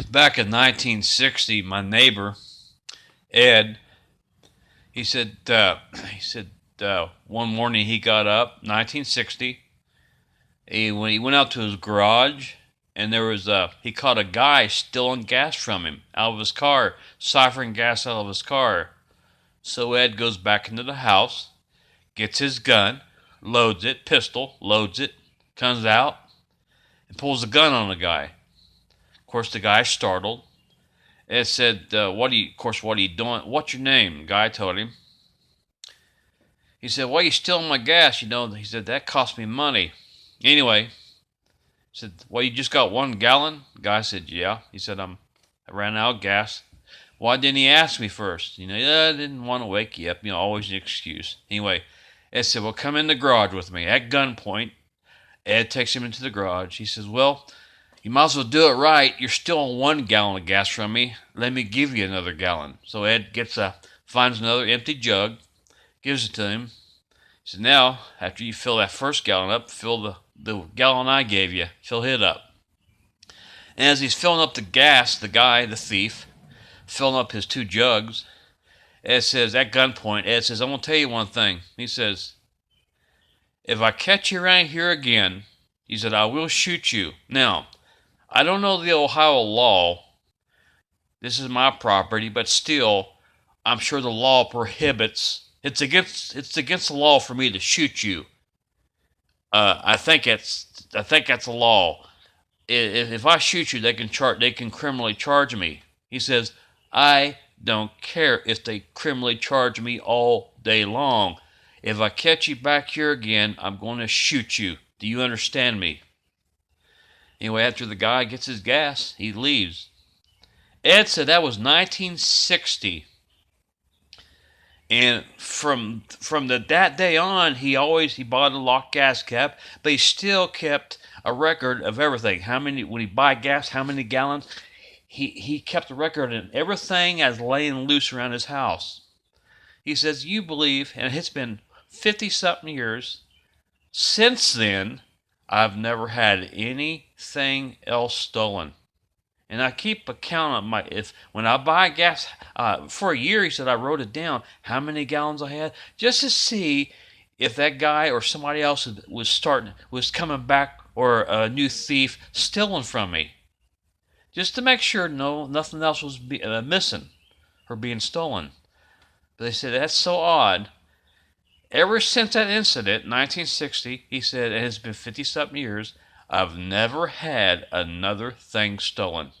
Back in 1960, my neighbor Ed, he said, one morning he got up, 1960. When he went out to his garage, and he caught a guy stealing gas from him out of his car, siphoning gas out of his car. So Ed goes back into the house, gets his gun, loads it, pistol, loads it, comes out, and pulls the gun on the guy. Of course, the guy's startled. Ed said, what are you doing? What's your name? The guy told him. He said, why are you stealing my gas? He said, that cost me money. Anyway, he said, well, you just got 1 gallon? The guy said, yeah. He said, I ran out of gas. Why didn't he ask me first? Yeah, I didn't want to wake you up. Always an excuse. Anyway, Ed said, well, come in the garage with me. At gunpoint, Ed takes him into the garage. He says, well, you might as well do it right. You're stealing 1 gallon of gas from me. Let me give you another gallon. So Ed finds another empty jug, gives it to him. He said, now, after you fill that first gallon up, fill the gallon I gave you. Fill it up. And as he's filling up the gas, the thief, filling up his 2 jugs, Ed says, at gunpoint, Ed says, I'm going to tell you one thing. He says, if I catch you around here again, he said, I will shoot you. Now, I don't know the Ohio law. This is my property, but still, I'm sure the law prohibits. It's against the law for me to shoot you. I think that's the law. If I shoot you, they can criminally charge me. He says, I don't care if they criminally charge me all day long. If I catch you back here again, I'm going to shoot you. Do you understand me? Anyway, after the guy gets his gas, he leaves. Ed said that was 1960. And that day on, he bought a locked gas cap, but he still kept a record of everything. How many when he buy gas, how many gallons? He kept a record of everything as laying loose around his house. He says, you believe, and it's been 50 something years since then, I've never had anything else stolen. And I keep a count of when I buy gas. For a year, he said I wrote it down how many gallons I had just to see if that guy or somebody else was coming back, or a new thief stealing from me, just to make sure nothing else was missing or being stolen. But they said that's so odd. Ever since that incident, 1960, he said it has been 50 something years. I've never had another thing stolen.